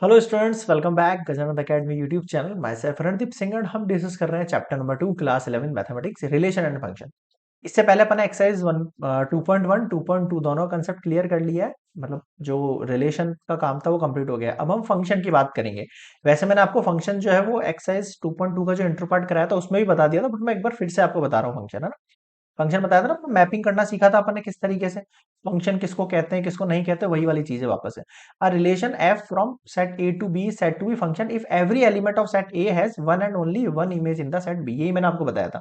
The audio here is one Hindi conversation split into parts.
Hello students, welcome back Gajanand academy YouTube channel. My self Randeep Singh and हम डिस्कस कर रहे हैं chapter number 2 class 11 mathematics relation and function. इससे पहले अपन एक्सरसाइज 2.1 2.2 दोनों कंसेप्ट क्लियर कर लिया है। मतलब जो रिलेशन का काम था वो कंप्लीट हो गया। अब हम फंक्शन की बात करेंगे। वैसे मैंने आपको फंक्शन जो है वो एक्सरसाइज 2.2 का जो इंट्रो पार्ट कराया था उसमें भी बता दिया था, बट मैं एक बार फिर से आपको बता रहा हूँ फंक्शन, है ना। फंक्शन बताया था ना, मैपिंग करना सीखा था अपन ने किस तरीके से। फंक्शन किसको कहते हैं किसको नहीं कहते, वही वाली चीज है वापस से। A relation F from set A to B set to B function if every element of set A has one and only one image in the set B. यही मैंने आपको बताया था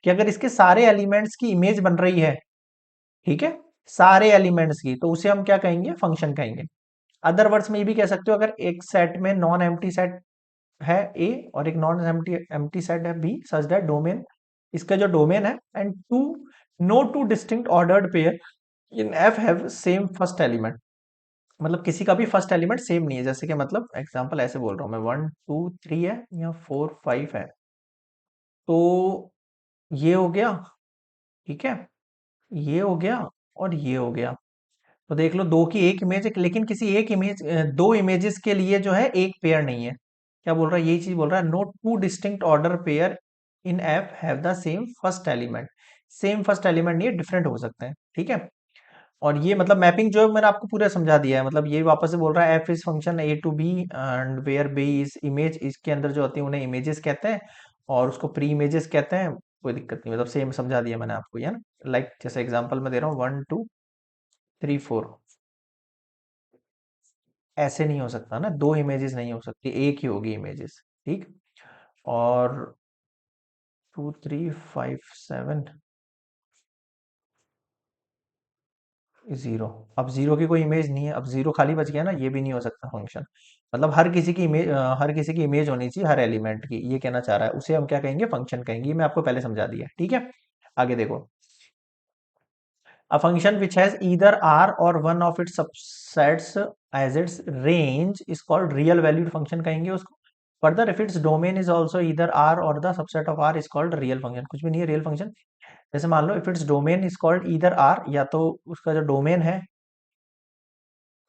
कि अगर इसके सारे एलिमेंट्स की इमेज बन रही है, ठीक है, सारे एलिमेंट्स की, तो उसे हम क्या कहेंगे, फंक्शन कहेंगे। अदर वर्ड्स में ये भी कह सकते हो, अगर एक सेट में नॉन एम्प्टी सेट है ए और एक नॉन एम्प्टी एम्प्टी सेट है बी, सच दैट डोमेन, इसका जो डोमेन है, and two no two distinct ordered pair in F have same first element. मतलब किसी का भी फर्स्ट एलिमेंट सेम नहीं है। जैसे कि मतलब एग्जांपल ऐसे बोल रहा हूं मैं, 1 2 3 है या 4 5 है, तो ये हो गया, ठीक है, ये हो गया और ये हो गया। तो देख लो, दो की एक इमेज है, लेकिन किसी एक इमेज, दो इमेजेस के लिए जो है एक पेयर नहीं है। क्या बोल रहा है, यही चीज बोल रहा है, no two distinct order pair in F have the same first element. Same first element नहीं है, डिफरेंट हो सकते हैं, ठीक है। और ये मतलब मैपिंग जो है मैंने आपको पूरा समझा दिया है। मतलब ये वापस से बोल रहा है, F is function A to B and where B is image, इसके अंदर जो होती है उन्हें इमेजेस कहते हैं और उसको प्री इमेजेस कहते हैं। कोई दिक्कत नहीं, मतलब सेम समझा दिया मैंने आपको, ये ना। लाइक जैसे एग्जांपल मैं दे रहा हूँ, 1 2 3 4, ऐसे नहीं हो सकता ना, दो इमेजेस नहीं हो सकती, एक ही होगी इमेजेस, ठीक। और 2 3 5 7 जीरो, अब जीरो की कोई इमेज नहीं है, अब जीरो खाली बच गया ना, ये भी नहीं हो सकता फंक्शन। मतलब हर किसी की इमेज, हर किसी की इमेज होनी चाहिए हर एलिमेंट की, ये कहना चाह रहा है। उसे हम क्या कहेंगे, फंक्शन कहेंगे। ये मैं आपको पहले समझा दिया, ठीक है। आगे देखो, a function which has either r or one of its subsets as its range is called real valued function कहेंगे उसको। further if its domain is also either r or the subset of r is called real function। कुछ भी नहीं है रियल फंक्शन। जैसे मान लो, if its domain is called either r, या तो उसका जो डोमेन है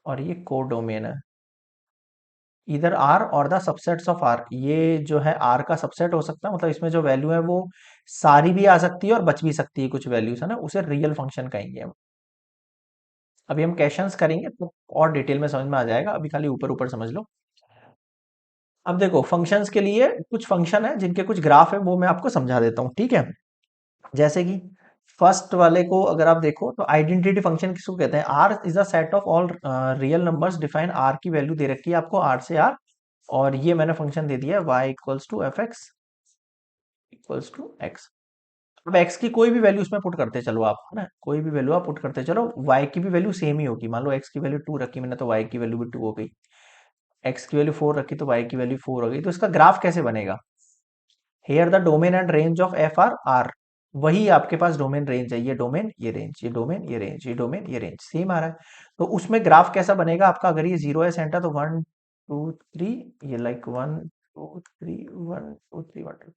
और ये को डोमेन है, इधर आर और द सबसेट्स ऑफ आर, ये जो है आर का सबसेट हो सकता है। मतलब इसमें जो वैल्यू है वो सारी भी आ सकती है और बच भी सकती है कुछ वैल्यूज, है ना, उसे रियल फंक्शन कहेंगे हम। अभी हम क्वेश्चंस करेंगे तो और डिटेल में समझ में आ जाएगा, अभी खाली ऊपर ऊपर समझ लो। अब देखो, फंक्शंस के लिए कुछ फंक्शन है जिनके कुछ ग्राफ है, वो मैं आपको समझा देता हूँ, ठीक है। जैसे कि फर्स्ट वाले को अगर आप देखो, तो आइडेंटिटी फंक्शन किसको कहते हैं, R is the set of all real numbers define, R की वैल्यू दे रखी है आपको, आर से आर, और ये मैंने फंक्शन दे दिया है y equals to F X equals to X. अब x की कोई भी वैल्यू उसमें पुट करते चलो आप, है ना, कोई भी वैल्यू आप पुट करते चलो, y की भी वैल्यू सेम ही होगी। मान लो x की वैल्यू 2 रखी मैंने, तो y की वैल्यू भी 2 हो गई। x की वैल्यू 4 रखी तो y की वैल्यू 4 हो गई। तो इसका ग्राफ कैसे बनेगा, here the domain and range of F are R. वही आपके पास डोमेन रेंज है, ये डोमेन ये रेंज, ये डोमेन ये रेंज, ये डोमेन ये रेंज, सेम आ रहा है। तो उसमें ग्राफ कैसा बनेगा आपका, अगर ये 0 है सेंटर, तो 1 2 3, ये लाइक 1 2 3 1 2 3 1 2।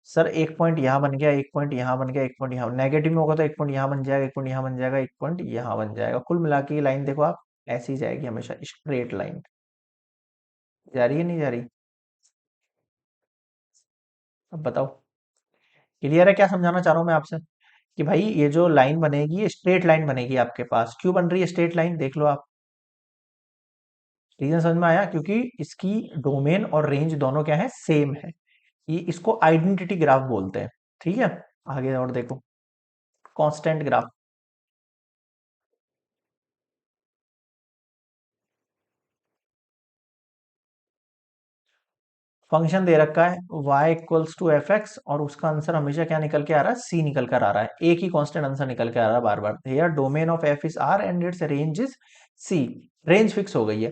सर एक पॉइंट यहाँ बन गया, एक पॉइंट यहाँ बन गया, एक पॉइंट यहाँ, नेगेटिव में होगा तो एक पॉइंट यहाँ बन जाएगा, एक पॉइंट यहाँ बन जाएगा, एक पॉइंट यहाँ बन जाएगा। कुल मिला के ये लाइन देखो आप, ऐसी जाएगी हमेशा, स्ट्रेट लाइन। जा रही है नहीं जा रही, अब बताओ, क्लियर है क्या समझाना चाह रहा हूँ मैं आपसे। कि भाई ये जो लाइन बनेगी, ये स्ट्रेट लाइन बनेगी आपके पास। क्यों बन रही है स्ट्रेट लाइन, देख लो आप। रीजन समझ में आया, क्योंकि इसकी डोमेन और रेंज दोनों क्या है, सेम है। ये इसको आइडेंटिटी ग्राफ बोलते हैं, ठीक है। आगे और देखो, कांस्टेंट ग्राफ। फंक्शन दे रखा है y equals to F X, और उसका आंसर हमेशा क्या निकल के आ रहा है, c निकल कर आ रहा है। एक ही कांस्टेंट आंसर निकल के आ रहा है बार बार। Here domain of f is r and its range is c। Range fix हो गई है,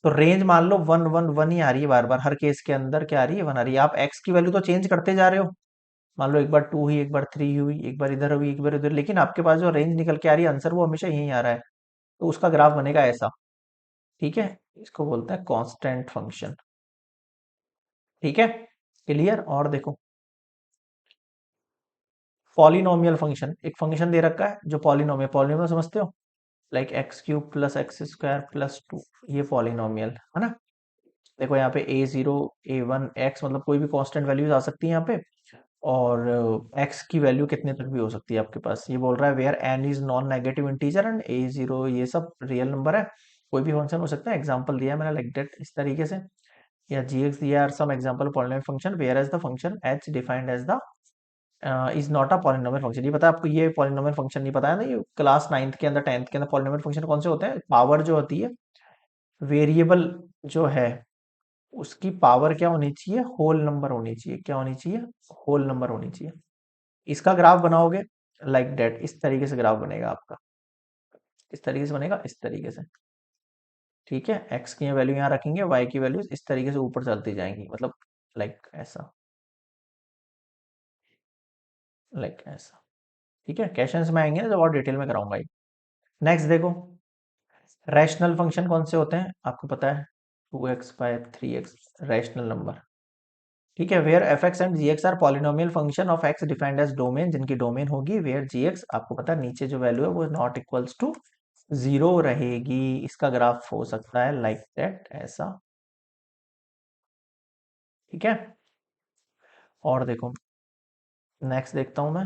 तो रेंज मान लो 1 1 1 ही आ रही है बार बार, हर केस के अंदर क्या आ रही है, 1 आ रही है। आप x की वैल्यू तो चेंज करते जा रहे हो, मान लो एक बार 2 हुई, एक बार 3 हुई, एक बार इधर हुई, एक बार इधर, लेकिन आपके पास जो रेंज निकल के आ रही है आंसर, वो हमेशा यही आ रहा है। तो उसका ग्राफ बनेगा ऐसा, ठीक है। इसको बोलते हैं कांस्टेंट फंक्शन, ठीक है, क्लियर। और देखो, पॉलिनोमियल फंक्शन, एक फंक्शन दे रखा है जो पॉलिनोमियल, पॉलिनोमियल समझते हो, like x cube plus x square plus 2, ये पॉलिनोमियल है ना। देखो यहाँ पे A0 A1 X मतलब कोई भी कांस्टेंट वैल्यूज आ सकती है यहाँ पे, और x की वैल्यू कितने तक भी हो सकती है आपके पास। ये बोल रहा है where n is non negative integer and A0 ये सब रियल नंबर है, कोई भी फंक्शन हो सकता है। एग्जांपल दिया है मैंने लाइक दैट इस तरीके से, या gx दिया है some example polynomial function where as the function h defined as the is not a polynomial function. ये पता है आपको, ये पॉलिनोमियल फंक्शन नहीं पता है ना, ये क्लास 9th के अंदर 10th के अंदर पॉलिनोमियल फंक्शन कौन से होते हैं, पावर जो होती है वेरिएबल जो है उसकी पावर क्या होनी चाहिए, होल नंबर होनी चाहिए। क्या होनी चाहिए, होल नंबर होनी चाहिए। इसका ग्राफ बनाओगे लाइक डेट, इस तरीके से ग्राफ बनेगा आपका, इस तरीके से बनेगा, इस तरीके से। ठीक है, एक्स की वैल्यू यहाँ रखेंगे, वाई की वैल्यू इस तरीके से ऊपर चलती जाएंगी, मतलब लाइक ऐसा, लाइक ऐसा। ठीक है, क्वेश्चंस में आएंगे ना जब और डिटेल में कराऊंगा ये। नेक्स्ट देखो, रैशनल फंक्शन कौन से होते हैं आपको पता है, 2x bye 3x rational number. ठीक है, where F X and G X are polynomial function of X defined as domain, जिनकी डोमेन होगी वेयर जी एक्स आपको पता है नीचे जो वैल्यू है वो नॉट इक्वल्स टू जीरो रहेगी। इसका ग्राफ हो सकता है लाइक दैट ऐसा। ठीक है, और देखो नेक्स्ट देखता हूं मैं,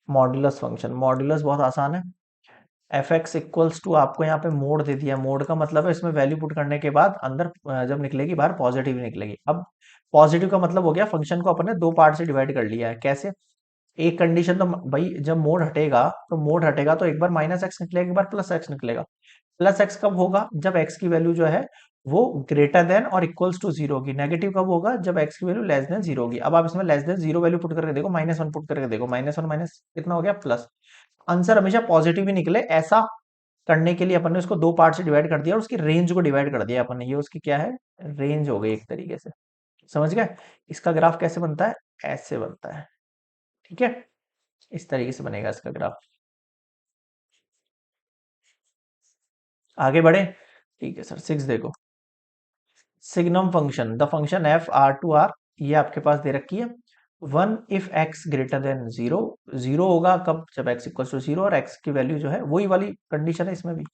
मॉड्यूलस फंक्शन। मॉड्यूलस बहुत आसान है, एफ एक्स इक्वल्स टू आपको यहाँ पे मोड दे दिया। मोड का मतलब है इसमें वैल्यू पुट करने के बाद अंदर जब निकलेगी बाहर पॉजिटिव निकलेगी। अब पॉजिटिव का मतलब हो गया फंक्शन को अपन ने दो पार्ट से डिवाइड कर लिया है। कैसे, एक कंडीशन तो भाई जब मोड हटेगा तो मोड हटेगा तो एक बार माइनस एक्स निकलेगा, एक बार प्लस एक्स निकलेगा। प्लस एक्स कब होगा, जब एक्स की वैल्यू जो है वो ग्रेटर देन और इक्वल्स टू जीरो होगी। नेगेटिव कब होगा, जब एक्स की वैल्यू लेस देन जीरो होगी। अब आप इसमें less than zero value put करके देखो, -1 पुट करके देखो, -1 माइनस कितना हो गया, प्लस। आंसर हमेशा पॉजिटिव ही निकले, ऐसा करने के लिए अपन ने उसको दो पार्ट से डिवाइड कर दिया और उसकी रेंज को डिवाइड कर दिया अपन ने। ये उसकी क्या है, रेंज हो गई एक तरीके से। समझ गए, इसका ग्राफ कैसे बनता है, ऐसे बनता है। ठीक है, इस तरीके से बनेगा इसका ग्राफ। आगे बढ़े, ठीक है सर। 6 देखो, signum function, the function F R to R, ये आपके पास दे रखी है। One if X greater than zero, zero होगा कब, जब एक्स इक्वल टू जीरो और एक्स की वैल्यू जो है वही वाली कंडीशन है इसमें भी,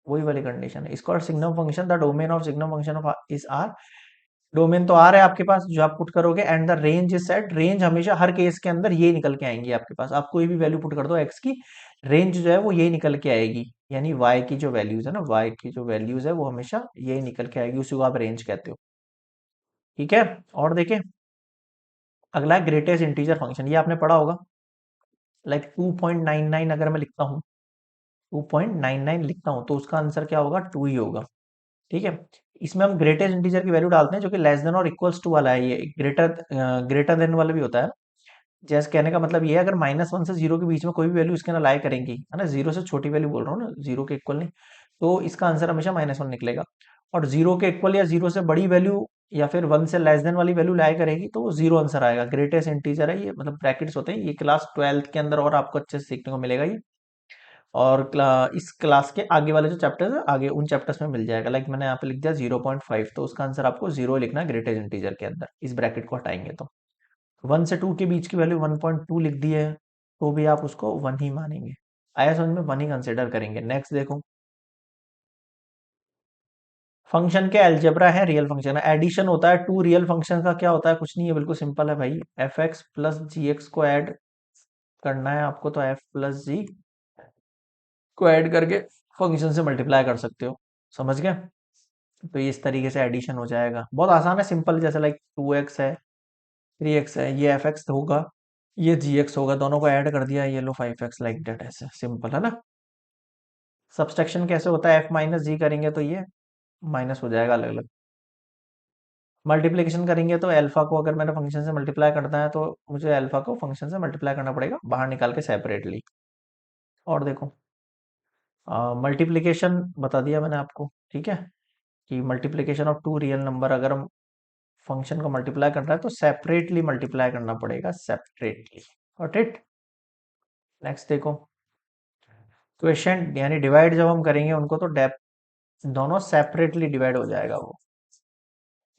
वही वाली कंडीशन है। इसको signum function, the domain of signum function of is R. Domain तो आर है आपके पास जो आप पुट करोगे, and the range is set. Range हमेशा हर केस के अंदर ये निकल के आएंगी आपके पास, आप कोई भी वैल्यू पुट कर दो एक्स की, रेंज जो है वो यही निकल के आएगी। यानी वाई की जो वैल्यूज है ना, वाई की जो वैल्यूज है वो हमेशा यही निकल के आएगी, उसी को आप रेंज कहते हो। ठीक है, और देखें, अगला है ग्रेटेस्ट इंटीजर फंक्शन। ये आपने पढ़ा होगा, लाइक 2.99 अगर मैं लिखता हूँ, 2.99 लिखता हूँ तो उसका आंसर क्या होगा, टू ही होगा। ठीक है, इसमें हम ग्रेटेस्ट इंटीजर की वैल्यू डालते हैं जो कि लेस देन और इक्वल्स टू वाला है। ये ग्रेटर ग्रेटर देन वाला भी होता है। जैसे कहने का मतलब ये है, अगर -1 से जीरो के बीच में कोई भी वैल्यू इसके अंदर लाई करेंगी, है ना, जीरो से छोटी वैल्यू बोल रहा हूँ ना, जीरो के इक्वल नहीं, तो इसका आंसर हमेशा -1 निकलेगा। और जीरो के इक्वल या जीरो से बड़ी वैल्यू या फिर वन से लेस देन वाली वैल्यू लाई करेगी तो वो जीरो आंसर आएगा। ग्रेटेस्ट इंटीजर है ये, मतलब ब्रैकेट्स होते हैं ये, क्लास 12th के अंदर और आपको अच्छे से सीखने को मिलेगा ये। और इस क्लास के आगे वाले जो चैप्टर्स है, आगे उन चैप्टर्स में मिल जाएगा। लाइक मैंने यहाँ पे लिख दिया 0.5, तो उसका आंसर आपको जीरो लिखना है ग्रेटेस्ट इंटीजर के अंदर, इस ब्रैकेट को हटाएंगे तो। 1 से 2 के बीच की वैल्यू 1.2 लिख दी है तो भी आप उसको वन ही मानेंगे। आया समझ में, वन ही कंसिडर करेंगे। नेक्स्ट देखो, फंक्शन के अलजेब्रा है, रियल फंक्शन है, एडिशन होता है टू रियल फंक्शन का। क्या होता है, कुछ नहीं है, बिल्कुल सिंपल है भाई। एफ एक्स प्लस जी एक्स को ऐड करना है आपको, तो एफ प्लस जी को ऐड करके फंक्शन से मल्टीप्लाई कर सकते हो। समझ गए, तो ये इस तरीके से एडिशन हो जाएगा, बहुत आसान है, सिंपल। जैसे लाइक 2x है, 3x है, ये एफ एक्स होगा, ये जी एक्स होगा, दोनों को ऐड कर दिया, ये लो 5x, लाइक डेट, ऐसे सिंपल है ना। सब्सट्रैक्शन कैसे होता है, एफ माइनस जी करेंगे तो ये माइनस हो जाएगा अलग अलग। मल्टीप्लिकेशन करेंगे तो अल्फा को अगर मैंने फंक्शन से मल्टीप्लाई करना है तो मुझे अल्फा को फंक्शन से मल्टीप्लाई करना पड़ेगा बाहर निकाल के सेपरेटली। और देखो, मल्टीप्लिकेशन बता दिया मैंने आपको। ठीक है, कि multiplication of two real number, अगर हम फंक्शन को मल्टीप्लाई करना है तो सेपरेटली मल्टीप्लाई करना पड़ेगा, सेपरेटली। Got it. नेक्स्ट देखो, क्वेश्चन यानी डिवाइड जब हम करेंगे उनको तो डेप दोनों सेपरेटली डिवाइड हो जाएगा वो।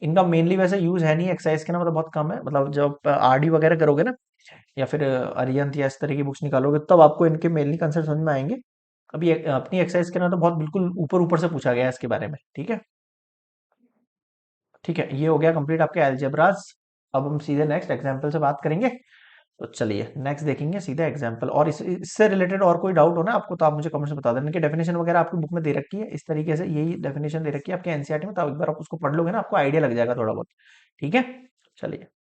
इनका मेनली वैसे यूज है नहीं एक्सरसाइज के ना, मतलब बहुत कम है। मतलब जब आरडी वगैरह करोगे ना, या फिर अरियंत या इस तरह की बुक्स निकालोगे तब आपको इनके मेनली कंसेप्ट समझ में आएंगे। अभी अपनी एक्सरसाइज के ना तो बहुत बिल्कुल ऊपर ऊपर से पूछा गया है इसके बारे में। ठीक है, ठीक है, ये हो गया कंप्लीट आपके अलजेब्रास। अब हम सीधे नेक्स्ट एग्जाम्पल से बात करेंगे। तो चलिए नेक्स्ट देखेंगे सीधे एग्जाम्पल, और इससे रिलेटेड और कोई डाउट हो ना आपको तो आप मुझे कमेंट में बता देना। इनकी डेफिनेशन वगैरह आपकी बुक में दे रखी है, इस तरीके से यही डेफिनेशन दे रखी है आपके एनसीईआरटी में, तो एक बार आप उसको पढ़ लोगे ना आपको आइडिया लग जाएगा थोड़ा बहुत। ठीक है, चलिए।